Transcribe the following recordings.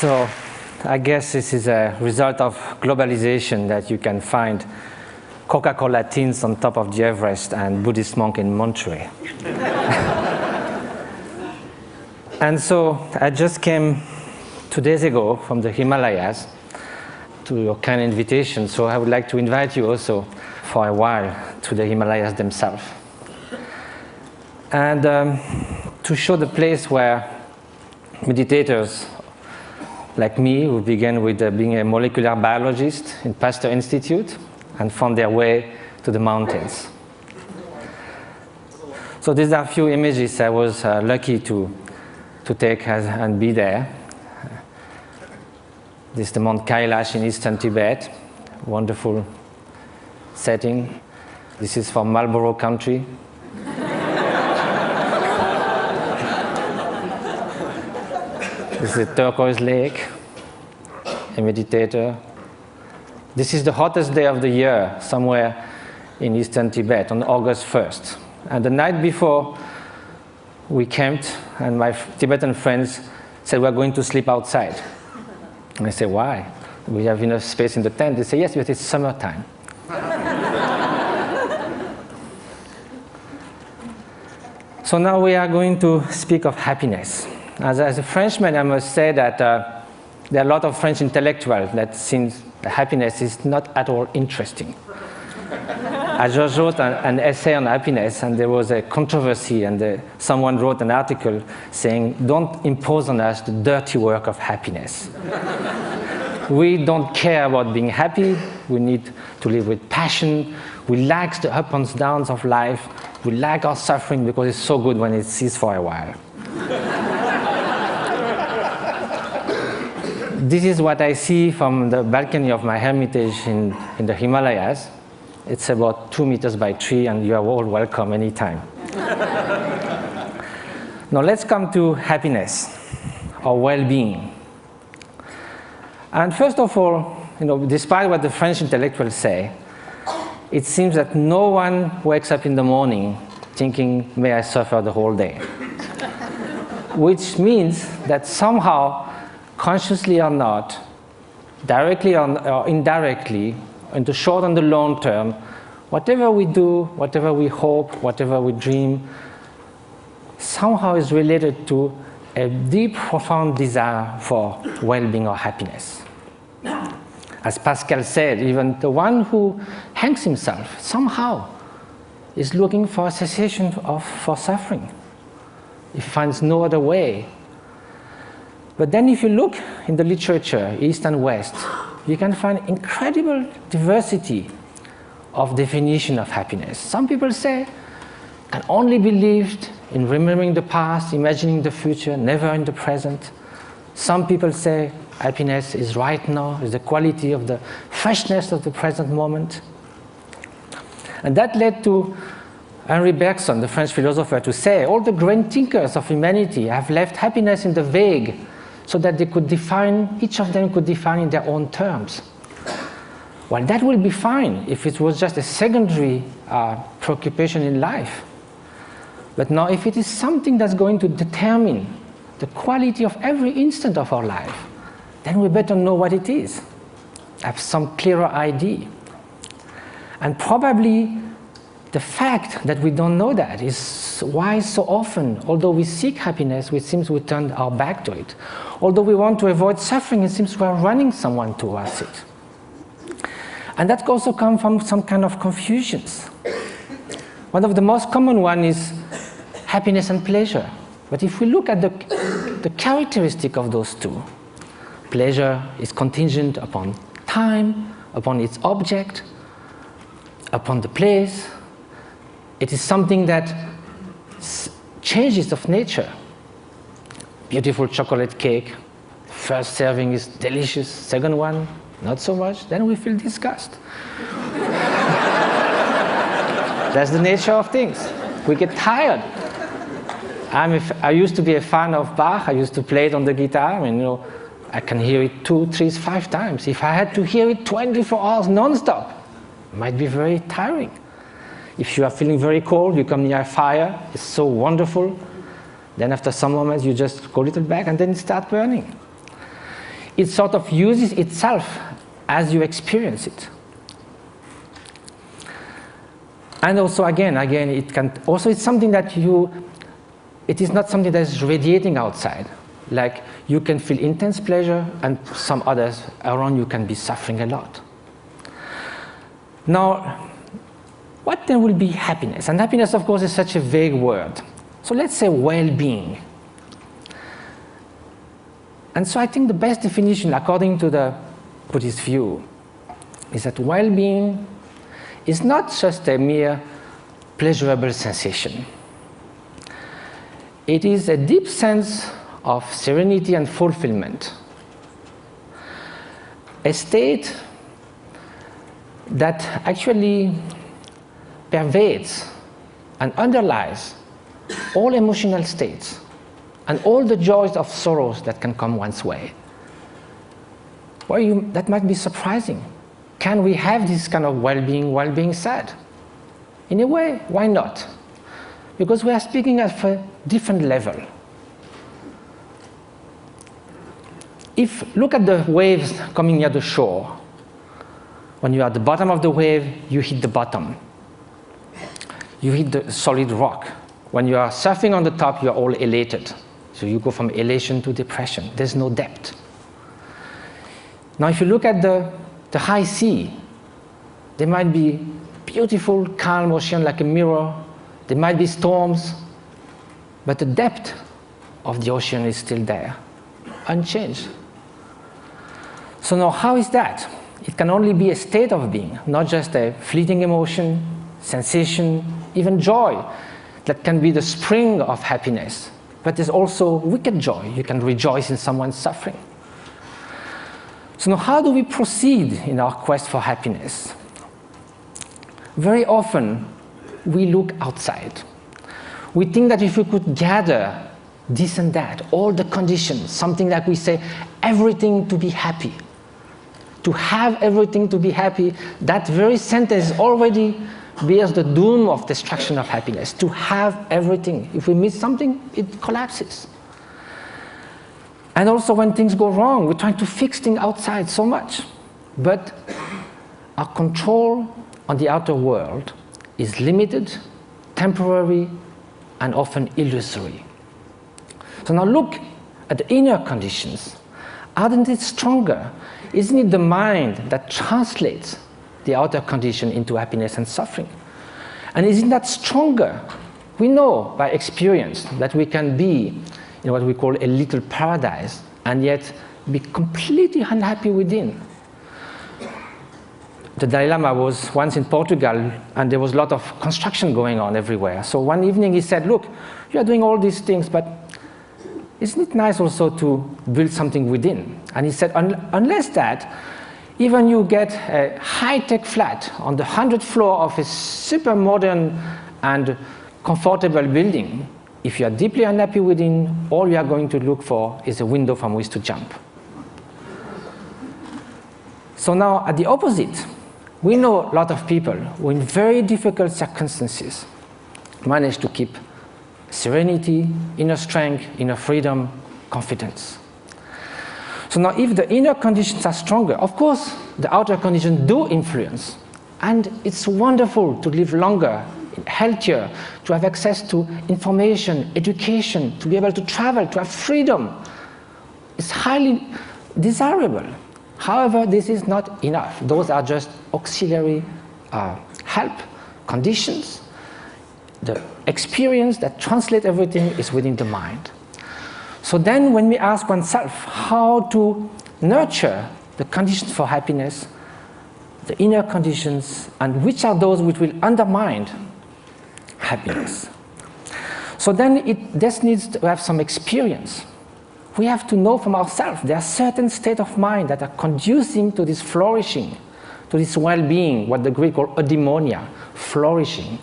So I guess this is a result of globalization that you can find Coca-Cola tins on top of the Everest and Buddhist monk in Monterey. And so I just came 2 days ago from the Himalayas to your kind invitation, so I would like to invite you also for a while to the Himalayas themselves. And to show the place where meditators like me, who began with being a molecular biologist in Pasteur Institute and found their way to the mountains. So these are a few images I was lucky to take and be there. This is the Mount Kailash in eastern Tibet, wonderful setting. This is from Marlborough country. This is a turquoise lake, a meditator. This is the hottest day of the year, somewhere in eastern Tibet, on August 1st. And the night before, we camped, and my Tibetan friends said, we're going to sleep outside. And I said, why? We have enough space in the tent. They say, yes, but it's summertime. So now we are going to speak of happiness. As a Frenchman, I must say that there are a lot of French intellectuals that think happiness is not at all interesting. I just wrote an essay on happiness, and there was a controversy, and someone wrote an article saying, don't impose on us the dirty work of happiness. We don't care about being happy. We need to live with passion. We like the ups and downs of life. We like our suffering because it's so good when it ceases for a while. This is what I see from the balcony of my hermitage in the Himalayas. It's about 2 meters by 3, and you are all welcome anytime. Now let's come to happiness, or well-being. And first of all, despite what the French intellectuals say, it seems that no one wakes up in the morning thinking, may I suffer the whole day. Which means that somehow, consciously or not, directly or indirectly, in the short and the long term, whatever we do, whatever we hope, whatever we dream, somehow is related to a deep, profound desire for well-being or happiness. As Pascal said, even the one who hangs himself somehow is looking for a cessation for suffering. He finds no other way. But then if you look in the literature, East and West, you can find incredible diversity of definition of happiness. Some people say, can only be lived in remembering the past, imagining the future, never in the present. Some people say happiness is right now, is the quality of the freshness of the present moment. And that led to Henri Bergson, the French philosopher, to say all the great thinkers of humanity have left happiness in the vague, so that they could define, each of them could define in their own terms. Well, that will be fine if it was just a secondary preoccupation in life. But now, if it is something that's going to determine the quality of every instant of our life, then we better know what it is, have some clearer idea. And probably the fact that we don't know that is why so often, although we seek happiness, it seems we turn our back to it. Although we want to avoid suffering, it seems we are running someone towards it. And that also comes from some kind of confusions. One of the most common one is happiness and pleasure. But if we look at the characteristic of those two, pleasure is contingent upon time, upon its object, upon the place. It is something that changes of nature. Beautiful chocolate cake, first serving is delicious, second one, not so much, then we feel disgust. That's the nature of things. We get tired. I used to be a fan of Bach. I used to play it on the guitar, and I can hear it 2, 3, 5 times. If I had to hear it 24 hours non-stop, it might be very tiring. If you are feeling very cold, you come near a fire, it's so wonderful. Then after some moments, you just go a little back and then it starts burning. it sort of uses itself as you experience it. And also again, it's something that it is not something that is radiating outside. Like you can feel intense pleasure and some others around you can be suffering a lot. Now, what then will be happiness? And happiness, of course, is such a vague word. So let's say well-being. And so I think the best definition, according to the Buddhist view, is that well-being is not just a mere pleasurable sensation. It is a deep sense of serenity and fulfillment, a state that actually pervades and underlies all emotional states and all the joys of sorrows that can come one's way. Well, that might be surprising. Can we have this kind of well-being while being sad? In a way, why not? Because we are speaking at a different level. Look at the waves coming near the shore. When you are at the bottom of the wave, you hit the bottom. You hit the solid rock. When you are surfing on the top, you are all elated. So you go from elation to depression. There's no depth. Now, if you look at the high sea, there might be beautiful, calm ocean like a mirror. There might be storms, but the depth of the ocean is still there, unchanged. So now, how is that? It can only be a state of being, not just a fleeting emotion, sensation, even joy that can be the spring of happiness. But there's also wicked joy. You can rejoice in someone's suffering. So now, how do we proceed in our quest for happiness? Very often, we look outside. We think that if we could gather this and that, all the conditions, something like we say, everything to be happy. To have everything to be happy, that very sentence already bears the doom of destruction of happiness. To have everything. If we miss something, it collapses. And also when things go wrong, we're trying to fix things outside so much. But our control on the outer world is limited, temporary, and often illusory. So now look at the inner conditions. Aren't it stronger? Isn't it the mind that translates the outer condition into happiness and suffering? And isn't that stronger? We know by experience that we can be in what we call a little paradise and yet be completely unhappy within. The Dalai Lama was once in Portugal and there was a lot of construction going on everywhere. So one evening he said, look, you are doing all these things, but isn't it nice also to build something within? And he said, unless that, even you get a high-tech flat on the 100th floor of a super modern and comfortable building, if you are deeply unhappy within, all you are going to look for is a window from which to jump. So now, at the opposite, we know a lot of people who in very difficult circumstances manage to keep serenity, inner strength, inner freedom, confidence. So now if the inner conditions are stronger, of course the outer conditions do influence. And it's wonderful to live longer, healthier, to have access to information, education, to be able to travel, to have freedom. It's highly desirable. However, this is not enough. Those are just auxiliary help, conditions. The experience that translates everything is within the mind. So then when we ask oneself how to nurture the conditions for happiness, the inner conditions, and which are those which will undermine happiness. So then this needs to have some experience. We have to know from ourselves there are certain states of mind that are conducing to this flourishing, to this well-being, what the Greek call eudaimonia, flourishing.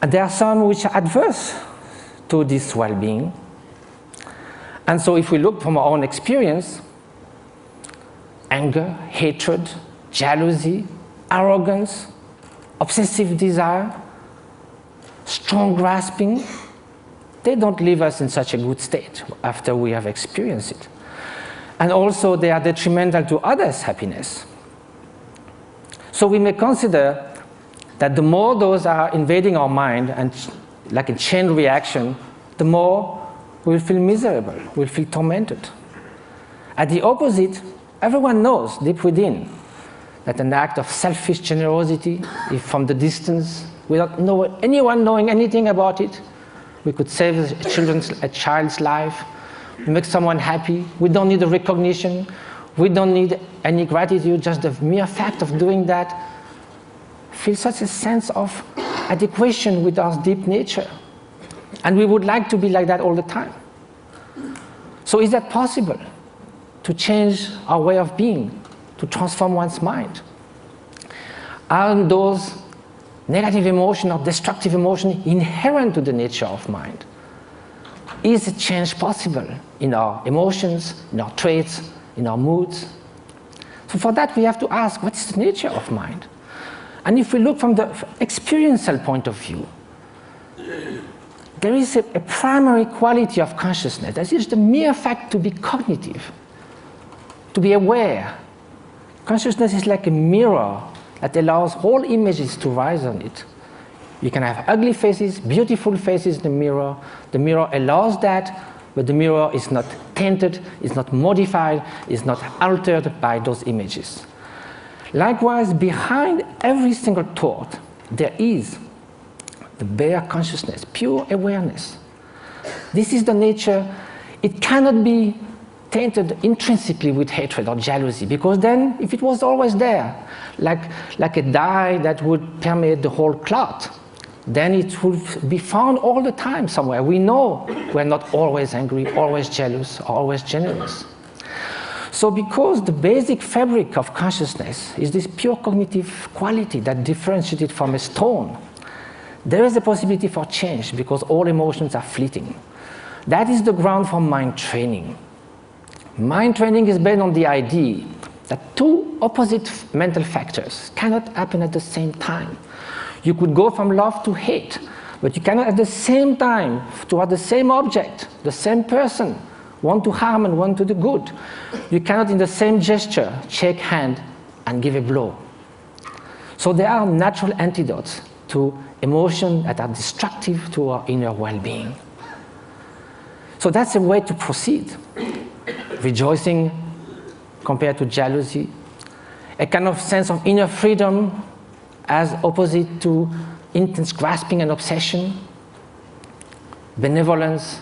And there are some which are adverse to this well-being. And so if we look from our own experience, anger, hatred, jealousy, arrogance, obsessive desire, strong grasping, they don't leave us in such a good state after we have experienced it. and also they are detrimental to others' happiness. So we may consider that the more those are invading our mind, and like a chain reaction, the more we'll feel miserable, we'll feel tormented. At the opposite, everyone knows deep within that an act of selfish generosity, if from the distance, without anyone knowing anything about it, we could save a child's life, make someone happy. We don't need a recognition. We don't need any gratitude. Just the mere fact of doing that feels such a sense of adequation with our deep nature. And we would like to be like that all the time. So is that possible? To change our way of being, to transform one's mind? Are those negative emotions or destructive emotions inherent to the nature of mind? Is a change possible in our emotions, in our traits, in our moods? So for that we have to ask, what is the nature of mind? And if we look from the experiential point of view, there is a primary quality of consciousness. That is the mere fact to be cognitive, to be aware. Consciousness is like a mirror that allows all images to rise on it. You can have ugly faces, beautiful faces in the mirror. The mirror allows that, but the mirror is not tainted, is not modified, is not altered by those images. Likewise, behind every single thought, there is the bare consciousness, pure awareness. This is the nature. It cannot be tainted intrinsically with hatred or jealousy, because then, if it was always there, like a dye that would permeate the whole cloth, then it would be found all the time somewhere. We know we're not always angry, always jealous, or always generous. So because the basic fabric of consciousness is this pure cognitive quality that differentiates it from a stone, there is a possibility for change, because all emotions are fleeting. That is the ground for mind training. Mind training is based on the idea that two opposite mental factors cannot happen at the same time. You could go from love to hate, but you cannot at the same time, toward the same object, the same person, one to harm and one to the good. You cannot in the same gesture shake hand and give a blow. So there are natural antidotes to emotions that are destructive to our inner well-being. So that's a way to proceed. Rejoicing compared to jealousy, a kind of sense of inner freedom as opposite to intense grasping and obsession, benevolence,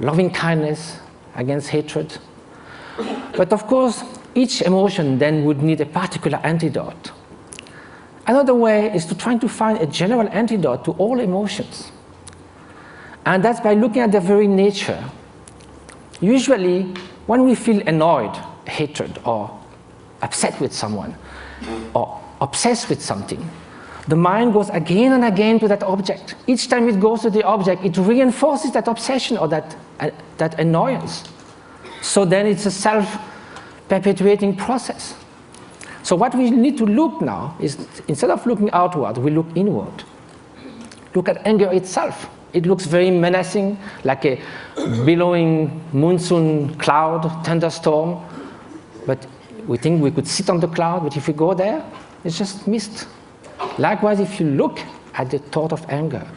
loving kindness against hatred. But of course, each emotion then would need a particular antidote. Another way is to try to find a general antidote to all emotions. And that's by looking at their very nature. Usually, when we feel annoyed, hatred, or upset with someone, or obsessed with something, the mind goes again and again to that object. Each time it goes to the object, it reinforces that obsession or that annoyance. So then it's a self-perpetuating process. So what we need to look now is, instead of looking outward, we look inward. Look at anger itself. It looks very menacing, like a billowing monsoon cloud, thunderstorm. But we think we could sit on the cloud, but if we go there, it's just mist. Likewise, if you look at the thought of anger,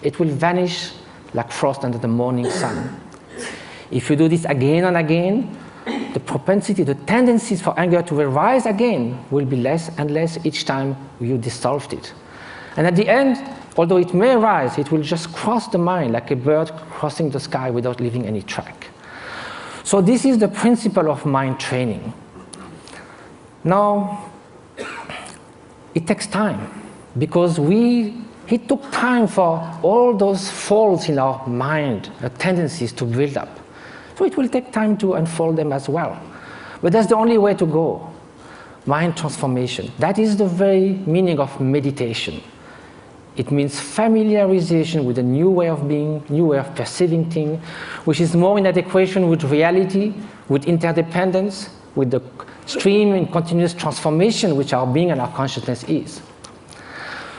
it will vanish like frost under the morning sun. If you do this again and again, the propensity, the tendencies for anger to arise again will be less and less each time you dissolved it. And at the end, although it may rise, it will just cross the mind like a bird crossing the sky without leaving any track. So this is the principle of mind training. Now, it takes time, because it took time for all those faults in our mind, the tendencies to build up. So it will take time to unfold them as well. But that's the only way to go. Mind transformation. That is the very meaning of meditation. It means familiarization with a new way of being, new way of perceiving things, which is more in adequation with reality, with interdependence, with the stream and continuous transformation which our being and our consciousness is.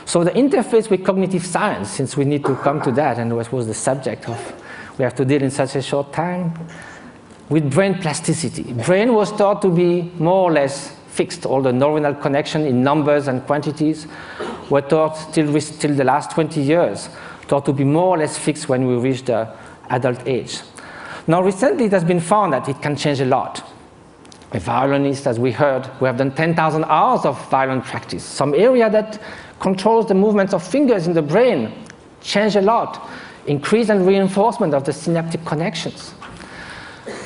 So the interface with cognitive science, since we need to come to that, and what was the subject of we have to deal in such a short time, with brain plasticity. Brain was thought to be more or less fixed. All the neuronal connection in numbers and quantities were thought till the last 20 years, thought to be more or less fixed when we reach the adult age. Now recently it has been found that it can change a lot. A violinist, as we heard, we have done 10,000 hours of violin practice. Some area that controls the movements of fingers in the brain change a lot. Increase and reinforcement of the synaptic connections.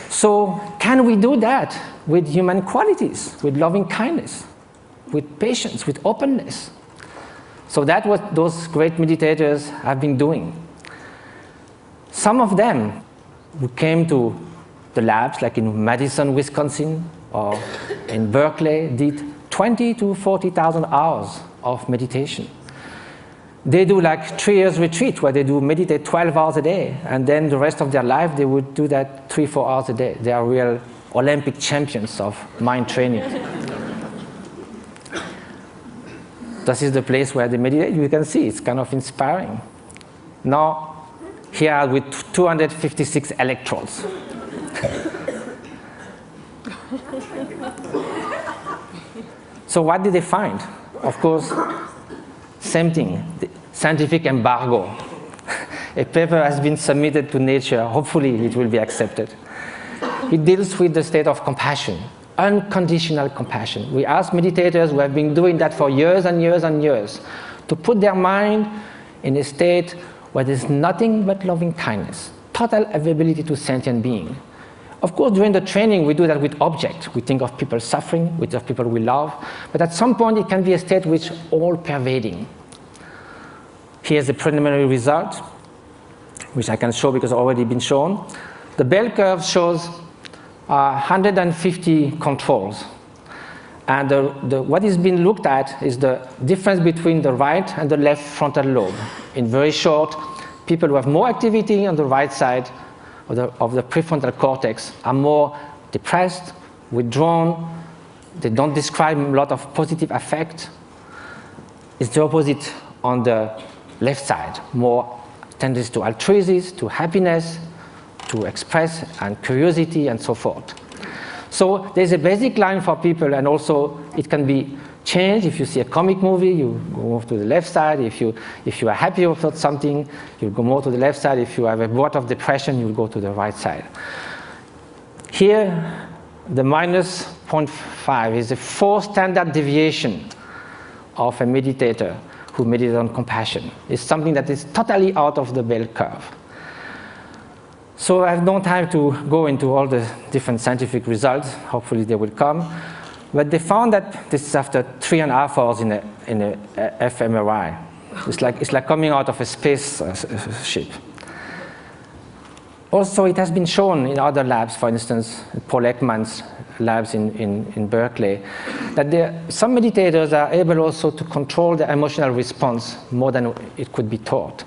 So can we do that with human qualities, with loving kindness, with patience, with openness? So that's what those great meditators have been doing. Some of them who came to the labs, like in Madison, Wisconsin, or in Berkeley, did 20 to 40,000 hours of meditation. They do like 3 years retreat where they do meditate 12 hours a day, and then the rest of their life they would do that 3-4 hours a day. They are real Olympic champions of mind training. This is the place where they meditate. You can see it's kind of inspiring. Now, here with 256 electrodes. So what did they find? Of course, same thing, the scientific embargo. A paper has been submitted to Nature. Hopefully it will be accepted. It deals with the state of compassion, unconditional compassion. We ask meditators who have been doing that for years and years and years to put their mind in a state where there's nothing but loving kindness, total availability to sentient being. Of course, during the training, we do that with objects. We think of people suffering, we think of people we love. But at some point, it can be a state which is all-pervading. Here's the preliminary result, which I can show because it's already been shown. The bell curve shows 150 controls. And what is being looked at is the difference between the right and the left frontal lobe. In very short, people who have more activity on the right side of the prefrontal cortex are more depressed, withdrawn, they don't describe a lot of positive affect. It's the opposite on the left side, more tendency to altruism, to happiness, to express, and curiosity, and so forth. So there's a basic line for people, and also it can be changed. If you see a comic movie, you go more to the left side. If you are happy about something, you'll go more to the left side. If you have a bout of depression, you'll go to the right side. Here, the minus 0.5 is a 4 standard deviation of a meditator who meditates on compassion. It's something that is totally out of the bell curve. So I have no time to go into all the different scientific results. Hopefully they will come. But they found that this is after 3.5 hours in a fMRI. It's like coming out of a space ship. Also, it has been shown in other labs, for instance, Paul Ekman's labs in Berkeley, that some meditators are able also to control their emotional response more than it could be taught.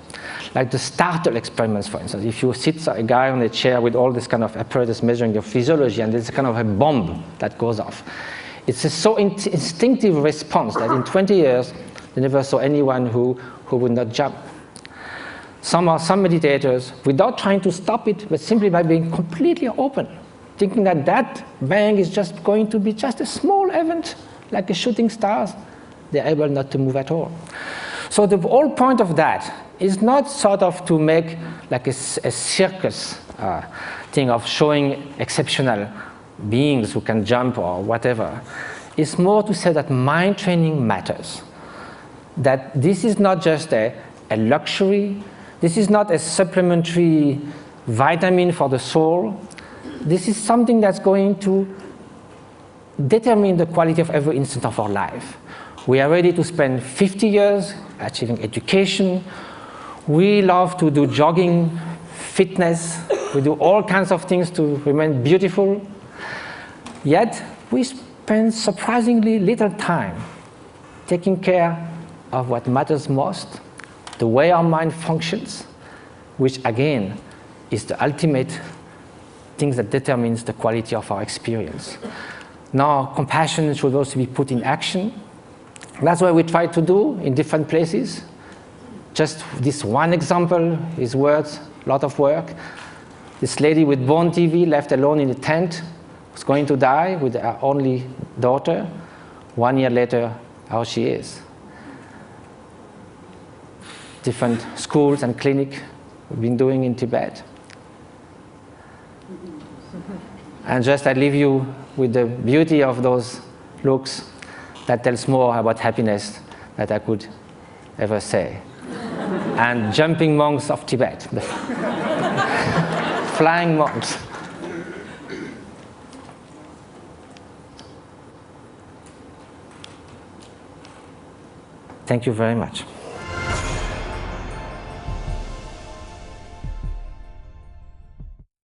Like the startle experiments, for instance. If you sit a guy on a chair with all this kind of apparatus measuring your physiology, and there's kind of a bomb that goes off. It's a so instinctive response that in 20 years, they never saw anyone who would not jump. Some meditators, without trying to stop it, but simply by being completely open, thinking that that bang is just going to be just a small event, like a shooting stars, they're able not to move at all. So the whole point of that is not sort of to make like a circus thing of showing exceptional beings who can jump or whatever. It's more to say that mind training matters. That this is not just a luxury. This is not a supplementary vitamin for the soul. This is something that's going to determine the quality of every instant of our life. We are ready to spend 50 years achieving education. We love to do jogging, fitness. We do all kinds of things to remain beautiful. Yet, we spend surprisingly little time taking care of what matters most, the way our mind functions, which again is the ultimate thing that determines the quality of our experience. Now, compassion should also be put in action. That's what we try to do in different places. Just this one example is worth a lot of work. This lady with bone TV left alone in a tent was going to die with her only daughter. 1 year later, how she is. Different schools and clinics we've been doing in Tibet. And just I leave you with the beauty of those looks that tells more about happiness that I could ever say. And jumping monks of Tibet. Flying monks. Thank you very much.